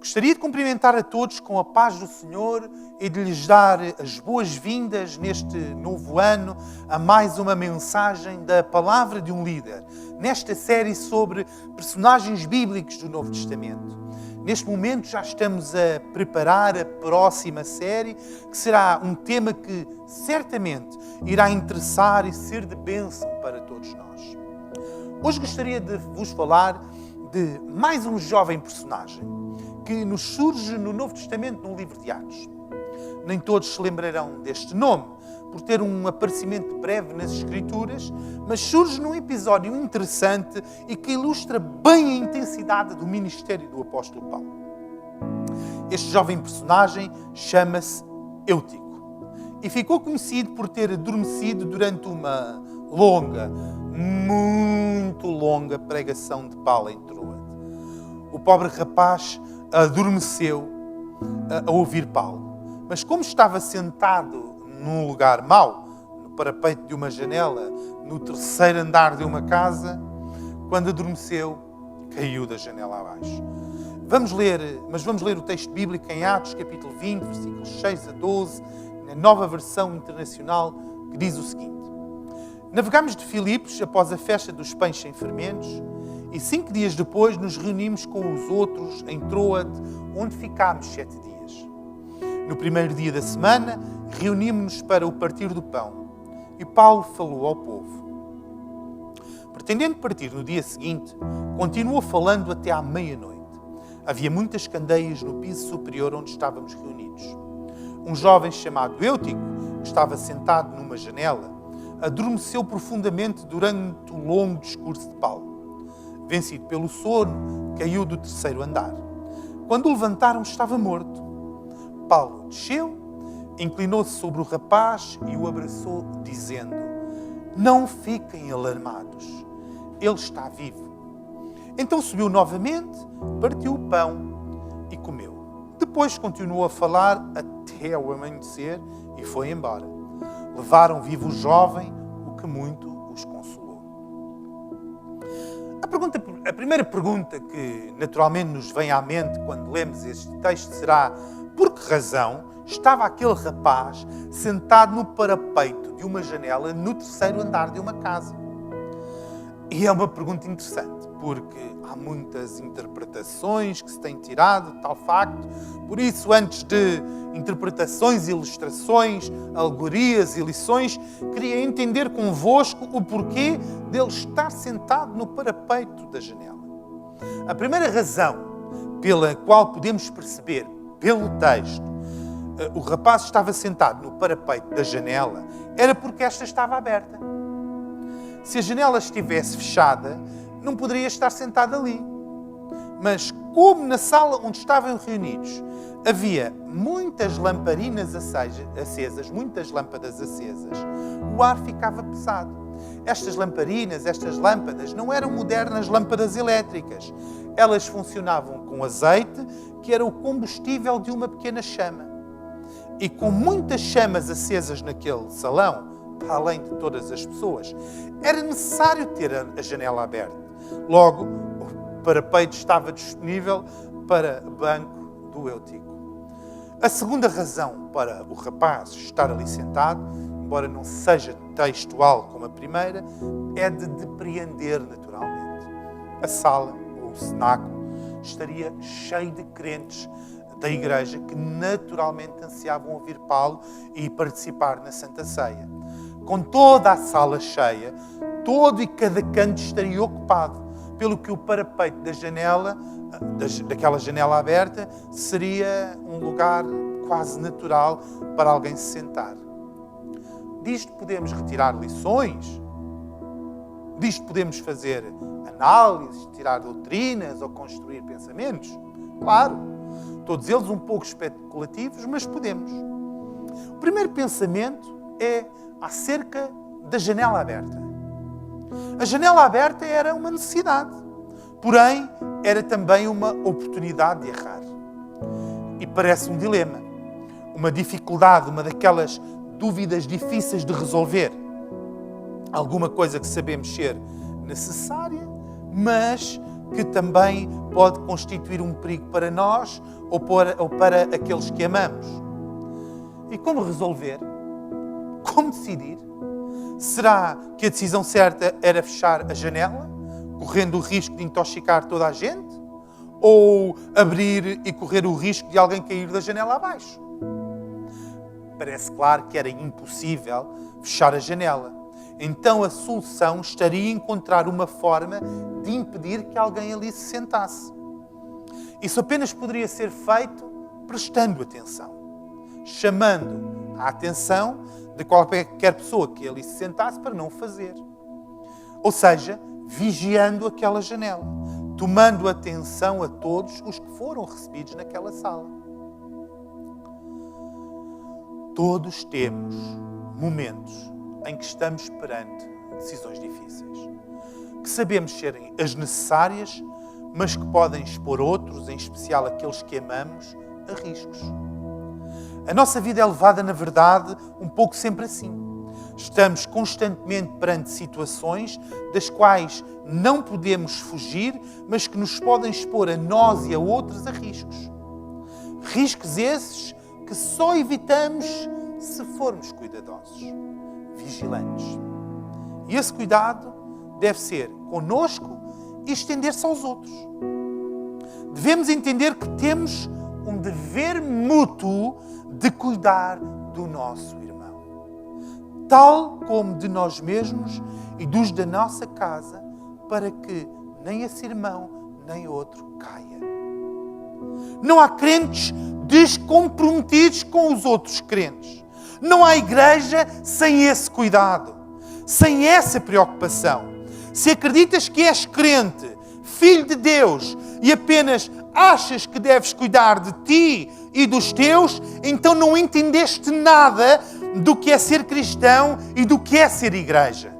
Gostaria de cumprimentar a todos com a paz do Senhor e de lhes dar as boas-vindas neste novo ano a mais uma mensagem da Palavra de um Líder, nesta série sobre personagens bíblicos do Novo Testamento. Neste momento já estamos a preparar a próxima série, que será um tema que certamente irá interessar e ser de bênção para todos nós. Hoje gostaria de vos falar de mais um jovem personagem que nos surge no Novo Testamento, no livro de Atos. Nem todos se lembrarão deste nome, por ter um aparecimento breve nas Escrituras, mas surge num episódio interessante e que ilustra bem a intensidade do ministério do apóstolo Paulo. Este jovem personagem chama-se Eutico e ficou conhecido por ter adormecido durante uma muito longa pregação de Paulo em Troade. O pobre rapaz adormeceu a ouvir Paulo, mas como estava sentado num lugar mau, no parapeito de uma janela, no terceiro andar de uma casa, quando adormeceu, caiu da janela abaixo. Vamos ler o texto bíblico em Atos, capítulo 20, versículos 6 a 12, na nova versão internacional, que diz o seguinte: Navegámos de Filipos após a festa dos pães sem fermentos e 5 dias depois nos reunimos com os outros em Troade, onde ficámos 7 dias. No primeiro dia da semana, reunimos-nos para o partir do pão e Paulo falou ao povo. Pretendendo partir no dia seguinte, continuou falando até à meia-noite. Havia muitas candeias no piso superior onde estávamos reunidos. Um jovem chamado Eutico, que estava sentado numa janela, adormeceu profundamente durante o longo discurso de Paulo. Vencido pelo sono, caiu do terceiro andar. Quando o levantaram, estava morto. Paulo desceu, inclinou-se sobre o rapaz e o abraçou, dizendo: Não fiquem alarmados, ele está vivo. Então subiu novamente, partiu o pão e comeu. Depois continuou a falar até o amanhecer e foi embora. Levaram vivo o jovem, o que muito os consolou. A primeira pergunta que naturalmente nos vem à mente quando lemos este texto será: por que razão estava aquele rapaz sentado no parapeito de uma janela no terceiro andar de uma casa? E é uma pergunta interessante, porque há muitas interpretações que se têm tirado de tal facto. Por isso, antes de interpretações, ilustrações, alegorias e lições, queria entender convosco o porquê dele estar sentado no parapeito da janela. A primeira razão pela qual podemos perceber, pelo texto, o rapaz estava sentado no parapeito da janela, era porque esta estava aberta. Se a janela estivesse fechada, não poderia estar sentado ali. Mas como na sala onde estavam reunidos havia muitas lamparinas acesas, muitas lâmpadas acesas, o ar ficava pesado. Estas lâmpadas não eram modernas lâmpadas elétricas. Elas funcionavam com azeite, que era o combustível de uma pequena chama. E com muitas chamas acesas naquele salão, para além de todas as pessoas, era necessário ter a janela aberta. Logo, o parapeito estava disponível para banco do Eutico. A segunda razão para o rapaz estar ali sentado, embora não seja textual como a primeira, é de depreender naturalmente. A sala, ou o cenáculo, estaria cheio de crentes da igreja que naturalmente ansiavam ouvir Paulo e participar na Santa Ceia. Com toda a sala cheia, todo e cada canto estaria ocupado, pelo que o parapeito da janela, daquela janela aberta, seria um lugar quase natural para alguém se sentar. Disto podemos retirar lições, disto podemos fazer análises, tirar doutrinas ou construir pensamentos. Claro, todos eles um pouco especulativos, mas podemos. O primeiro pensamento é acerca da janela aberta. A janela aberta era uma necessidade, porém era também uma oportunidade de errar. E parece um dilema, uma dificuldade, uma daquelas dúvidas difíceis de resolver. Alguma coisa que sabemos ser necessária, mas que também pode constituir um perigo para nós ou para aqueles que amamos. E como resolver? Como decidir? Será que a decisão certa era fechar a janela, correndo o risco de intoxicar toda a gente? Ou abrir e correr o risco de alguém cair da janela abaixo? Parece claro que era impossível fechar a janela. Então a solução estaria em encontrar uma forma de impedir que alguém ali se sentasse. Isso apenas poderia ser feito prestando atenção, chamando a atenção de qualquer pessoa que ali se sentasse para não o fazer. Ou seja, vigiando aquela janela, tomando atenção a todos os que foram recebidos naquela sala. Todos temos momentos em que estamos perante decisões difíceis, que sabemos serem as necessárias, mas que podem expor outros, em especial aqueles que amamos, a riscos. A nossa vida é levada, na verdade, um pouco sempre assim. Estamos constantemente perante situações das quais não podemos fugir, mas que nos podem expor a nós e a outros a riscos. Riscos esses que só evitamos se formos cuidadosos, vigilantes. E esse cuidado deve ser conosco e estender-se aos outros. Devemos entender que temos um dever mútuo de cuidar do nosso irmão, tal como de nós mesmos e dos da nossa casa, para que nem esse irmão nem outro caia. Não há crentes descomprometidos com os outros crentes. Não há igreja sem esse cuidado, sem essa preocupação. Se acreditas que és crente, filho de Deus, e apenas achas que deves cuidar de ti e dos teus, então não entendeste nada do que é ser cristão e do que é ser igreja.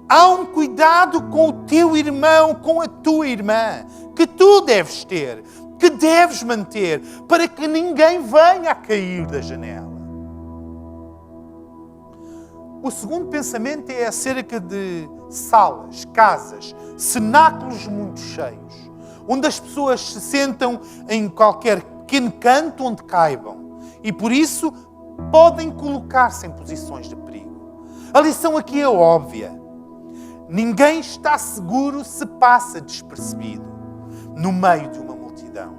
Há um cuidado com o teu irmão, com a tua irmã, que tu deves ter, que deves manter, para que ninguém venha a cair da janela. O segundo pensamento é acerca de salas, casas, cenáculos muito cheios, onde as pessoas se sentam em qualquer pequeno canto onde caibam e, por isso, podem colocar-se em posições de perigo. A lição aqui é óbvia. Ninguém está seguro se passa despercebido no meio de uma multidão.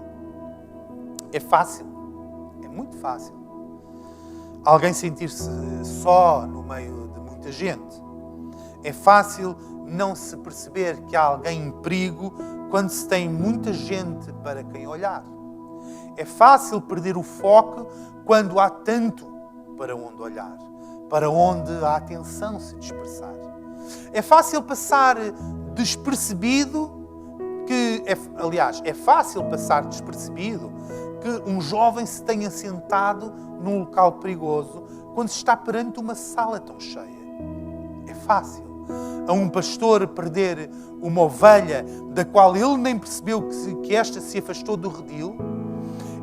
É fácil, é muito fácil, alguém sentir-se só no meio de muita gente. É fácil não se perceber que há alguém em perigo quando se tem muita gente para quem olhar. É fácil perder o foco quando há tanto para onde olhar, para onde a atenção se dispersar. É fácil passar despercebido é fácil passar despercebido que um jovem se tenha sentado num local perigoso quando se está perante uma sala tão cheia. É fácil a um pastor perder uma ovelha da qual ele nem percebeu que esta se afastou do redil.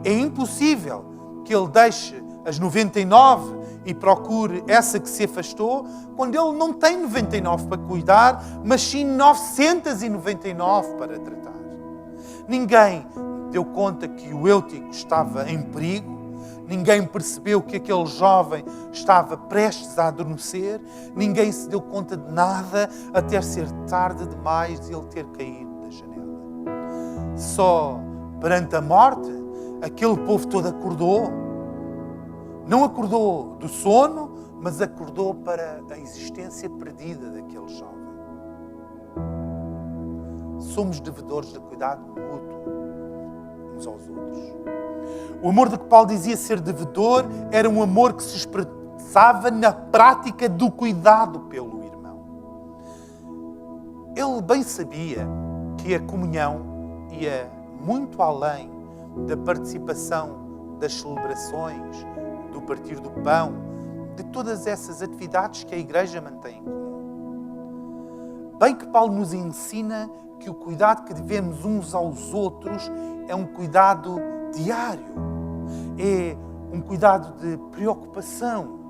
É impossível que ele deixe as 99 e procure essa que se afastou, quando ele não tem 99 para cuidar, mas sim 999 para tratar. Ninguém deu conta que o Eutico estava em perigo, ninguém percebeu que aquele jovem estava prestes a adormecer, ninguém se deu conta de nada até ser tarde demais e ele ter caído da janela. Só perante a morte, aquele povo todo acordou. Não acordou do sono, mas acordou para a existência perdida daquele jovem. Somos devedores de cuidado mútuo uns aos outros. O amor de que Paulo dizia ser devedor era um amor que se expressava na prática do cuidado pelo irmão. Ele bem sabia que a comunhão ia muito além da participação das celebrações, do partir do pão, de todas essas atividades que a Igreja mantém em comum. Bem que Paulo nos ensina que o cuidado que devemos uns aos outros é um cuidado diário, é um cuidado de preocupação,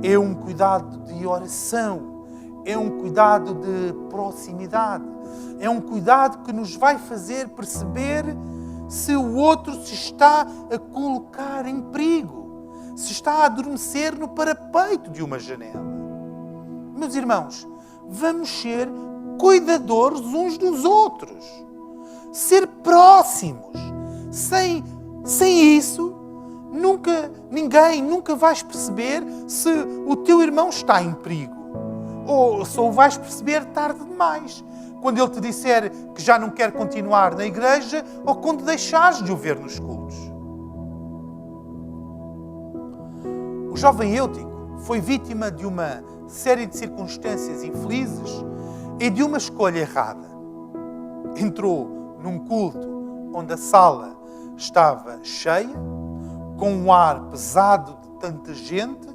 é um cuidado de oração, é um cuidado de proximidade. É um cuidado que nos vai fazer perceber se o outro se está a colocar em perigo, se está a adormecer no parapeito de uma janela. Meus irmãos, vamos ser cuidadores uns dos outros. Ser próximos. Sem isso, ninguém nunca vais perceber se o teu irmão está em perigo. Ou só o vais perceber tarde demais. Quando ele te disser que já não quer continuar na igreja ou quando deixares de o ver nos cultos. O jovem Eutico foi vítima de uma série de circunstâncias infelizes e de uma escolha errada. Entrou num culto onde a sala estava cheia, com um ar pesado de tanta gente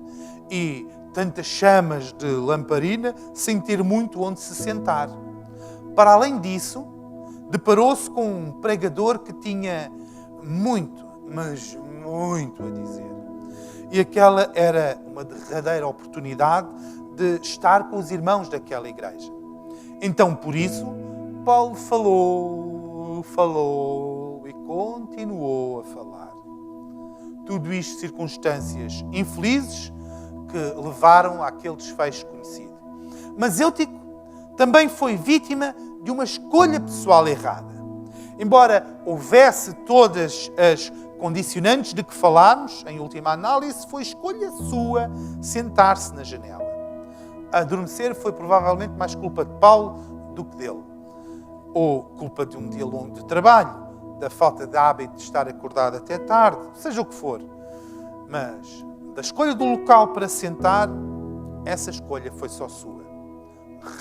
e tantas chamas de lamparina, sem ter muito onde se sentar. Para além disso, deparou-se com um pregador que tinha muito, mas muito a dizer. E aquela era uma derradeira oportunidade de estar com os irmãos daquela igreja. Então, por isso, Paulo falou e continuou a falar. Tudo isto circunstâncias infelizes que levaram àquele desfecho conhecido. Mas Eutico também foi vítima de uma escolha pessoal errada. Embora houvesse todas as condicionantes de que falámos, em última análise, foi escolha sua sentar-se na janela. Adormecer foi provavelmente mais culpa de Paulo do que dele. Ou culpa de um dia longo de trabalho, da falta de hábito de estar acordado até tarde, seja o que for. Mas da escolha do local para sentar, essa escolha foi só sua.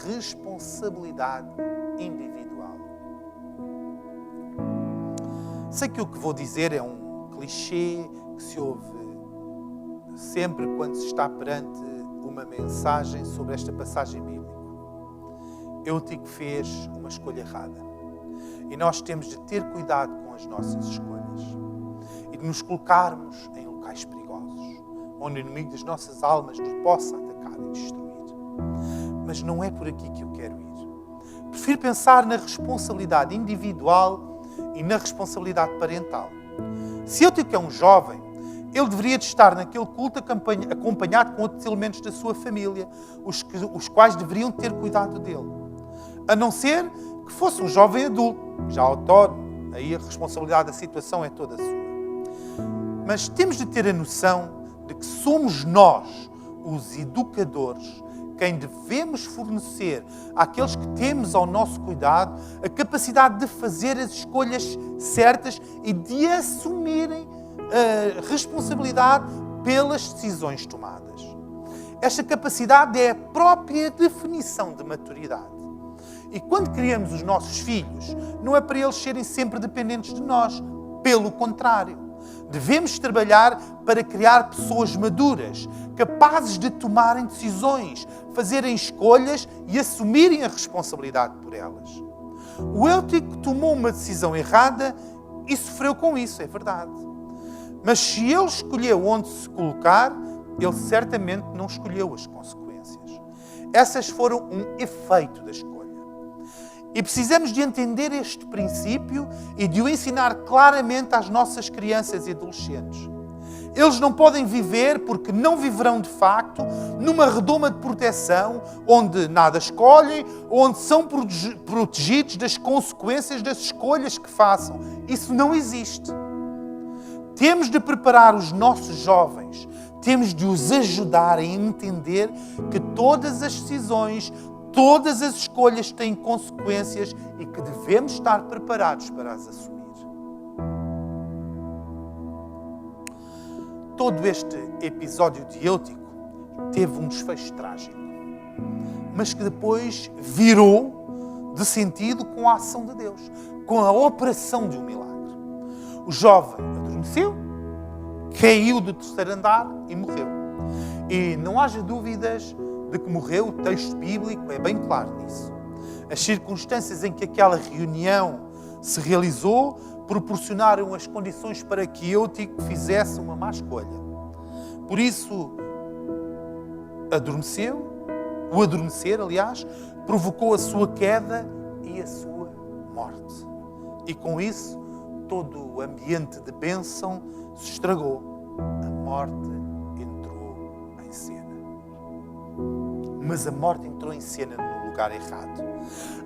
Responsabilidade individual. Sei que o que vou dizer é um clichê que se ouve sempre quando se está perante uma mensagem sobre esta passagem bíblica. Eutico fez uma escolha errada. E nós temos de ter cuidado com as nossas escolhas. E de nos colocarmos em locais perigosos, onde o inimigo das nossas almas nos possa atacar e destruir. Mas não é por aqui que eu quero ir. Prefiro pensar na responsabilidade individual e na responsabilidade parental. Se Eutico é um jovem, ele deveria de estar naquele culto acompanhado com outros elementos da sua família, os quais deveriam ter cuidado dele. A não ser que fosse um jovem adulto, já autónomo, aí a responsabilidade da situação é toda sua. Mas temos de ter a noção de que somos nós, os educadores, quem devemos fornecer àqueles que temos ao nosso cuidado a capacidade de fazer as escolhas certas e de assumirem a responsabilidade pelas decisões tomadas. Esta capacidade é a própria definição de maturidade. E quando criamos os nossos filhos, não é para eles serem sempre dependentes de nós. Pelo contrário, devemos trabalhar para criar pessoas maduras, capazes de tomarem decisões, fazerem escolhas e assumirem a responsabilidade por elas. O Eutico tomou uma decisão errada e sofreu com isso, é verdade. Mas se ele escolheu onde se colocar, ele certamente não escolheu as consequências. Essas foram um efeito da escolha. E precisamos de entender este princípio e de o ensinar claramente às nossas crianças e adolescentes. Eles não podem viver, porque não viverão de facto, numa redoma de proteção, onde nada escolhem, onde são protegidos das consequências das escolhas que façam. Isso não existe. Temos de preparar os nossos jovens, temos de os ajudar a entender que todas as decisões, todas as escolhas têm consequências e que devemos estar preparados para as assumir. Todo este episódio de Eutico teve um desfecho trágico, mas que depois virou de sentido com a ação de Deus, com a operação de um milagre. O jovem adormeceu, caiu do terceiro andar e morreu. E não haja dúvidas de que morreu, o texto bíblico é bem claro nisso. As circunstâncias em que aquela reunião se realizou proporcionaram as condições para que Eutico fizesse uma má escolha. Por isso, adormeceu, o adormecer, aliás, provocou a sua queda e a sua morte. E com isso, todo o ambiente de bênção se estragou. A morte entrou em cena. Mas a morte entrou em cena no lugar errado.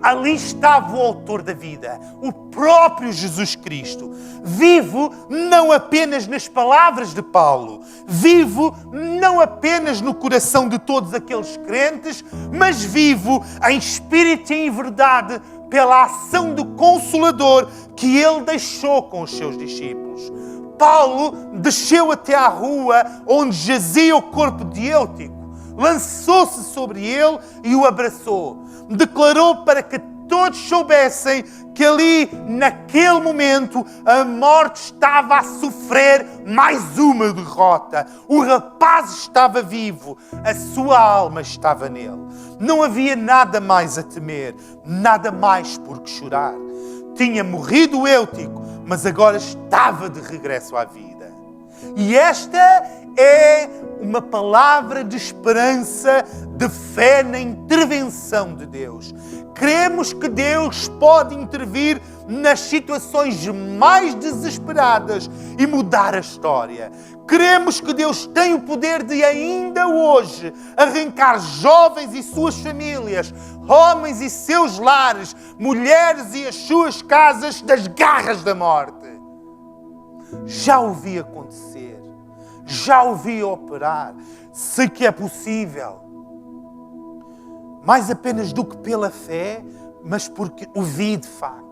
Ali estava o autor da vida, o próprio Jesus Cristo, vivo não apenas nas palavras de Paulo, vivo não apenas no coração de todos aqueles crentes, mas vivo em espírito e em verdade pela ação do Consolador que ele deixou com os seus discípulos. Paulo desceu até à rua onde jazia o corpo de Eutico, lançou-se sobre ele e o abraçou. Declarou para que todos soubessem que ali, naquele momento, a morte estava a sofrer mais uma derrota. O rapaz estava vivo, a sua alma estava nele. Não havia nada mais a temer, nada mais por que chorar. Tinha morrido o Eutico, mas agora estava de regresso à vida. E esta é uma palavra de esperança, de fé na intervenção de Deus. Cremos que Deus pode intervir nas situações mais desesperadas e mudar a história. Cremos que Deus tem o poder de ainda hoje arrancar jovens e suas famílias, homens e seus lares, mulheres e as suas casas das garras da morte. Já o vi acontecer. Já o vi operar. Sei que é possível. Mais apenas do que pela fé, mas porque o vi de facto.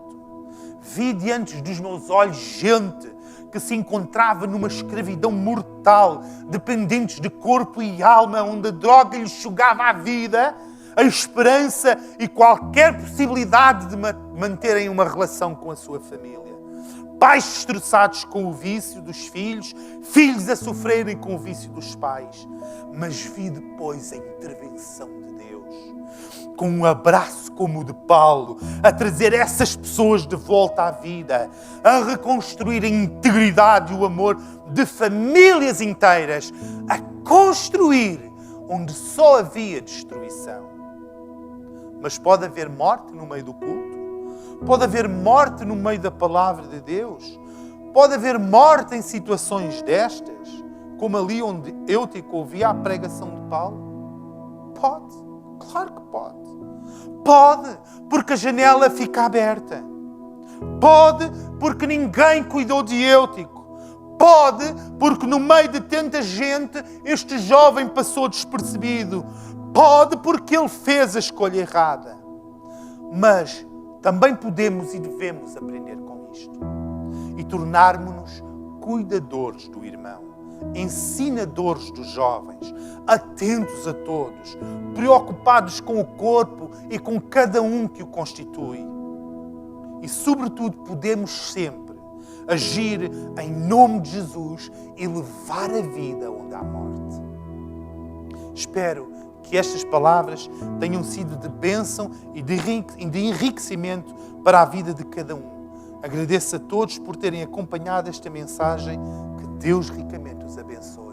Vi diante dos meus olhos gente que se encontrava numa escravidão mortal, dependentes de corpo e alma, onde a droga lhes sugava a vida, a esperança e qualquer possibilidade de manterem uma relação com a sua família. Pais destroçados com o vício dos filhos, filhos a sofrerem com o vício dos pais. Mas vi depois a intervenção de Deus, com um abraço como o de Paulo, a trazer essas pessoas de volta à vida, a reconstruir a integridade e o amor de famílias inteiras, a construir onde só havia destruição. Mas pode haver morte no meio do culto? Pode haver morte no meio da palavra de Deus? Pode haver morte em situações destas? Como ali onde Eutico ouvia a pregação de Paulo? Pode. Claro que pode. Pode, porque a janela fica aberta. Pode, porque ninguém cuidou de Eutico. Pode, porque no meio de tanta gente este jovem passou despercebido. Pode, porque ele fez a escolha errada. Mas também podemos e devemos aprender com isto e tornarmos-nos cuidadores do irmão, ensinadores dos jovens, atentos a todos, preocupados com o corpo e com cada um que o constitui. E, sobretudo, podemos sempre agir em nome de Jesus e levar a vida onde há morte. Espero que estas palavras tenham sido de bênção e de enriquecimento para a vida de cada um. Agradeço a todos por terem acompanhado esta mensagem. Que Deus ricamente os abençoe.